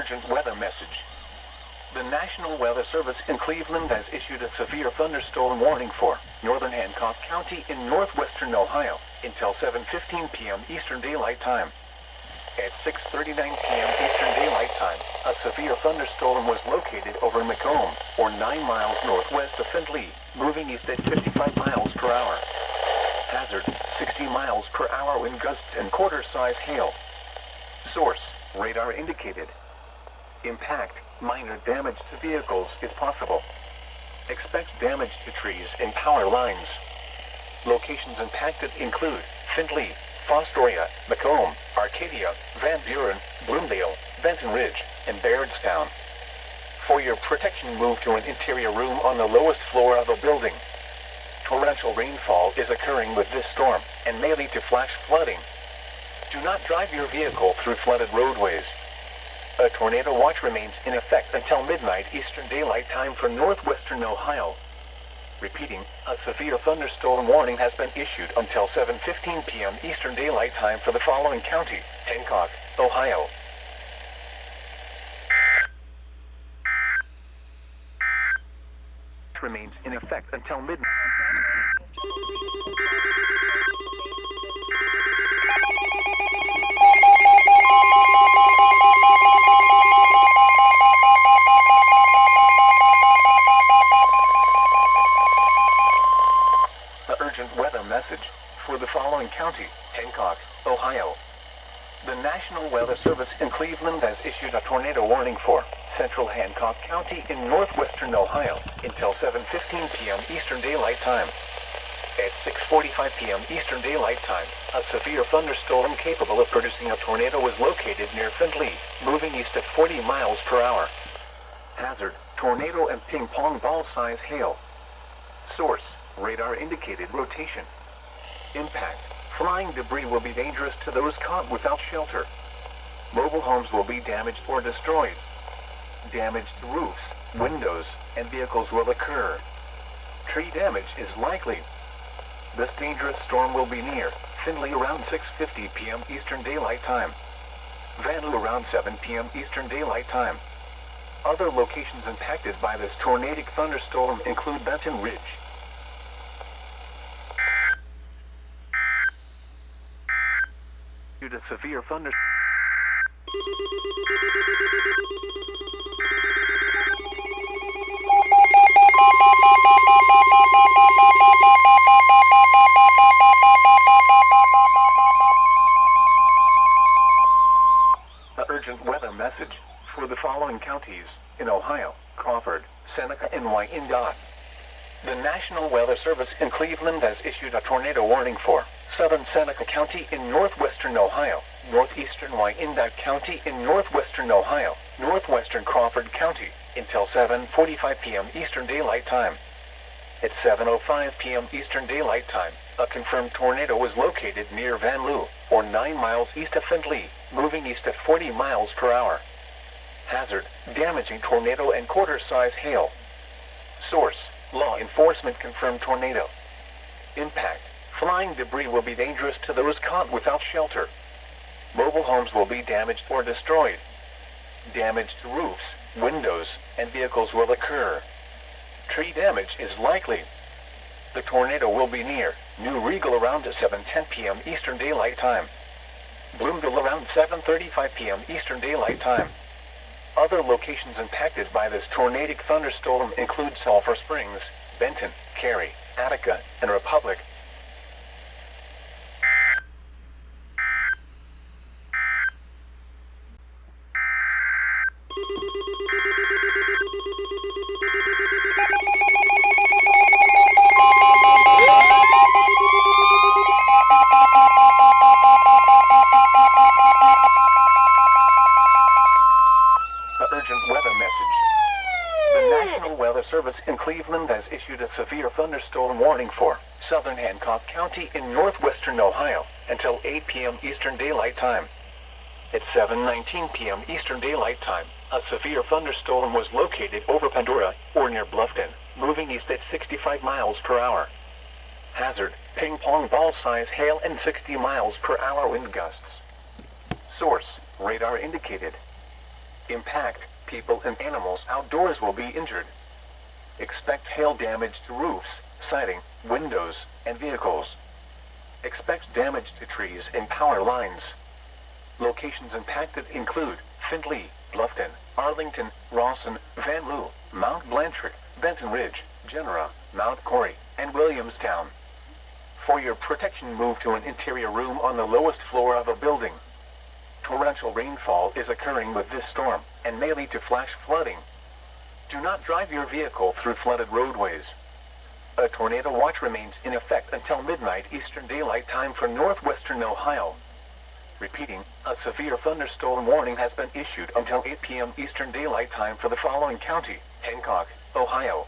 urgent weather message. The National Weather Service in Cleveland has issued a severe thunderstorm warning for northern Hancock County in northwestern Ohio until 7:15 p.m. Eastern Daylight Time. At 6:39 p.m. Eastern Daylight Time, a severe thunderstorm was located over Macomb, or 9 miles northwest of Findlay, moving east at 55 miles per hour. Hazard, 60 miles per hour wind gusts and quarter-size hail. Source, radar indicated. Impact, minor damage to vehicles is possible. Expect damage to trees and power lines. Locations impacted include Findlay, Fostoria, Macomb, Arcadia, Van Buren, Bloomdale, Benton Ridge, and Bairdstown. For your protection, move to an interior room on the lowest floor of a building. Torrential rainfall is occurring with this storm and may lead to flash flooding. Do not drive your vehicle through flooded roadways. A tornado watch remains in effect until midnight Eastern Daylight Time for northwestern Ohio. Repeating, a severe thunderstorm warning has been issued until 7:15 p.m. Eastern Daylight Time for the following county: Hancock, Ohio. Remains in effect until midnight. Urgent weather message for the following county: Hancock, Ohio. The National Weather Service in Cleveland has issued a tornado warning for central Hancock County in northwestern Ohio until 7:15 p.m. Eastern Daylight Time. At 6:45 p.m. Eastern Daylight Time, a severe thunderstorm capable of producing a tornado was located near Findlay, moving east at 40 miles per hour. Hazard, tornado and ping-pong ball-size hail. Source, radar indicated rotation. Impact, flying debris will be dangerous to those caught without shelter. Mobile homes will be damaged or destroyed. Damaged roofs, windows, and vehicles will occur. Tree damage is likely. This dangerous storm will be near Findlay around 6:50 p.m. Eastern Daylight Time. Van Loo around 7 p.m. Eastern Daylight Time. Other locations impacted by this tornadic thunderstorm include Benton Ridge. Due to severe thunder. The urgent weather message for the following counties in Ohio: Crawford, Seneca, and Wyandotte. The National Weather Service in Cleveland has issued a tornado warning for southern Seneca County in northwestern Ohio, northeastern Wyandotte County in northwestern Ohio, northwestern Crawford County until 7:45 p.m. Eastern Daylight Time. At 7:05 p.m. Eastern Daylight Time, a confirmed tornado was located near Van Loo, or 9 miles east of Findlay, moving east at 40 miles per hour. Hazard, damaging tornado and quarter-size hail. Source, law enforcement confirmed tornado. Impact, flying debris will be dangerous to those caught without shelter. Mobile homes will be damaged or destroyed. Damaged roofs, windows, and vehicles will occur. Tree damage is likely. The tornado will be near New Regal around 7:10 p.m. Eastern Daylight Time. Bloomdale around 7:35 p.m. Eastern Daylight Time. Other locations impacted by this tornadic thunderstorm include Sulphur Springs, Benton, Cary, Attica, and Republic. Service in Cleveland has issued a severe thunderstorm warning for southern Hancock County in northwestern Ohio until 8 p.m. Eastern Daylight Time. At 7:19 p.m. Eastern Daylight Time, a severe thunderstorm was located over Pandora, or near Bluffton, moving east at 65 miles per hour. Hazard, ping-pong ball-size hail and 60 miles per hour wind gusts. Source, radar indicated. Impact, people and animals outdoors will be injured. Expect hail damage to roofs, siding, windows, and vehicles. Expect damage to trees and power lines. Locations impacted include Findlay, Bluffton, Arlington, Rawson, Van Loo, Mount Blanchard, Benton Ridge, Genera, Mount Corey, and Williamstown. For your protection, move to an interior room on the lowest floor of a building. Torrential rainfall is occurring with this storm, and may lead to flash flooding. Do not drive your vehicle through flooded roadways. A tornado watch remains in effect until midnight Eastern Daylight Time for northwestern Ohio. Repeating, a severe thunderstorm warning has been issued until 8 p.m. Eastern Daylight Time for the following county: Hancock, Ohio.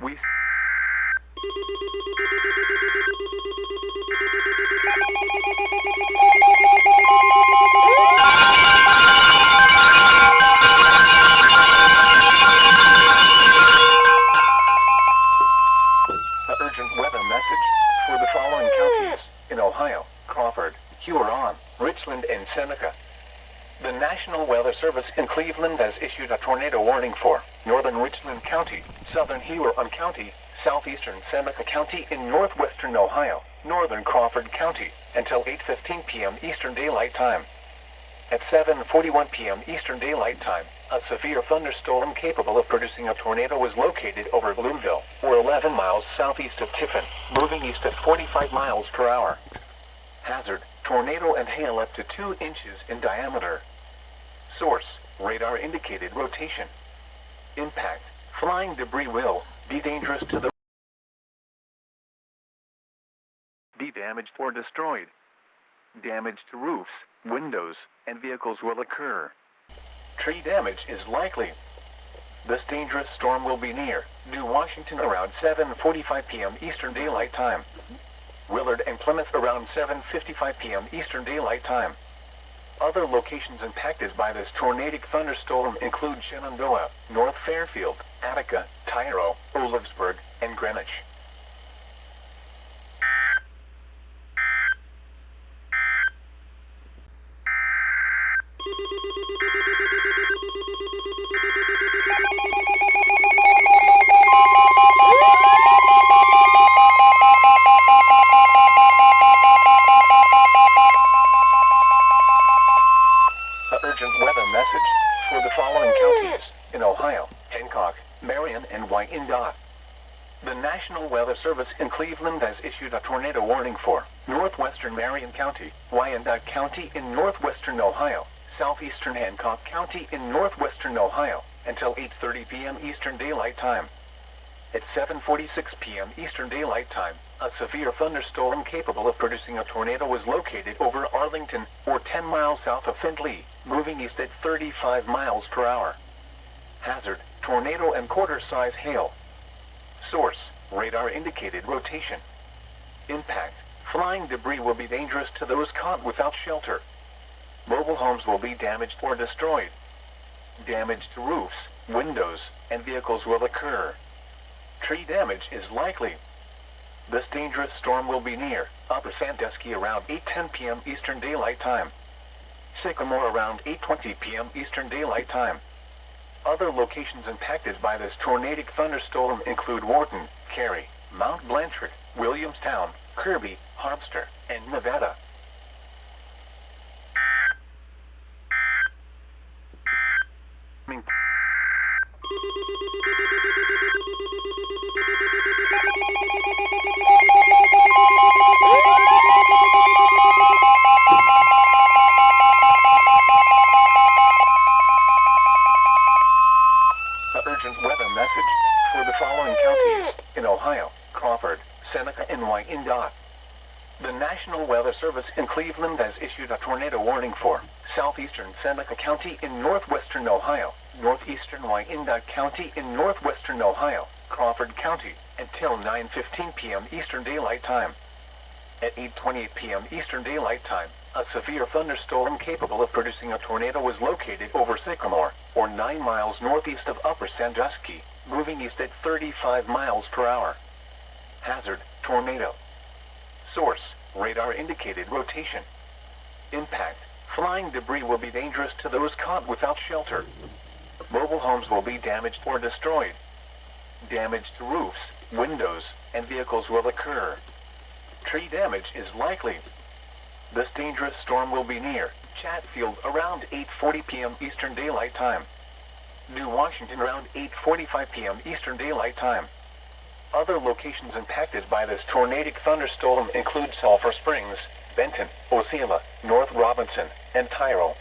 We urgent weather message for the following counties in Ohio: Crawford, Huron, Richland, and Seneca. The National Weather Service in Cleveland has issued a tornado warning for northern Richland County, southern Huron County, southeastern Seneca County in northwestern Ohio, northern Crawford County, until 8:15 p.m. Eastern Daylight Time. At 7:41 p.m. Eastern Daylight Time, a severe thunderstorm capable of producing a tornado was located over Bloomville, or 11 miles southeast of Tiffin, moving east at 45 miles per hour. Hazard: tornado and hail up to 2 inches in diameter. Source: radar indicated rotation. Impact: flying debris will be dangerous to the be damaged or destroyed. Damage to roofs, windows, and vehicles will occur. Tree damage is likely. This dangerous storm will be near New Washington around 7:45 p.m. Eastern Daylight Time. Willard and Plymouth around 7:55 p.m. Eastern Daylight Time. Other locations impacted by this tornadic thunderstorm include Shenandoah, North Fairfield, Attica, Tyro, Olivsburg, and Greenwich. Urgent weather message for the following counties in Ohio: Hancock, Marion, and Wyandotte. The National Weather Service in Cleveland has issued a tornado warning for northwestern Marion County, Wyandotte County in northwestern Ohio, southeastern Hancock County in northwestern Ohio, until 8:30 p.m. Eastern Daylight Time. At 7:46 p.m. Eastern Daylight Time, a severe thunderstorm capable of producing a tornado was located over Arlington, or 10 miles south of Findlay, moving east at 35 miles per hour. Hazard: tornado and quarter-size hail. Source: radar indicated rotation. Impact: flying debris will be dangerous to those caught without shelter. Mobile homes will be damaged or destroyed. Damage to roofs, windows, and vehicles will occur. Tree damage is likely. This dangerous storm will be near Upper Sandusky around 8:10 p.m. Eastern Daylight Time. Sycamore around 8:20 p.m. Eastern Daylight Time. Other locations impacted by this tornadic thunderstorm include Wharton, Cary, Mount Blanchard, Williamstown, Kirby, Harpster, and Nevada. Urgent weather message for the following counties in Ohio: Crawford, Seneca, and Wyandotte. The National Weather Service in Cleveland has issued a tornado warning for southeastern Seneca County in northwestern Ohio, northeastern Wyandotte County in northwestern Ohio, Crawford County, until 9:15 p.m. Eastern Daylight Time. At 8:28 p.m. Eastern Daylight Time, a severe thunderstorm capable of producing a tornado was located over Sycamore, or 9 miles northeast of Upper Sandusky, moving east at 35 miles per hour. Hazard: tornado. Source: Radar indicated rotation. Impact. Flying debris will be dangerous to those caught without shelter. Mobile homes will be damaged or destroyed. Damage to roofs, windows, and vehicles will occur. Tree damage is likely. This dangerous storm will be near Chatfield around 8:40 p.m. Eastern Daylight Time. New Washington around 8:45 p.m. Eastern Daylight Time. Other locations impacted by this tornadic thunderstorm include Sulphur Springs, Benton, Osceola, North Robinson, and Tyrrell.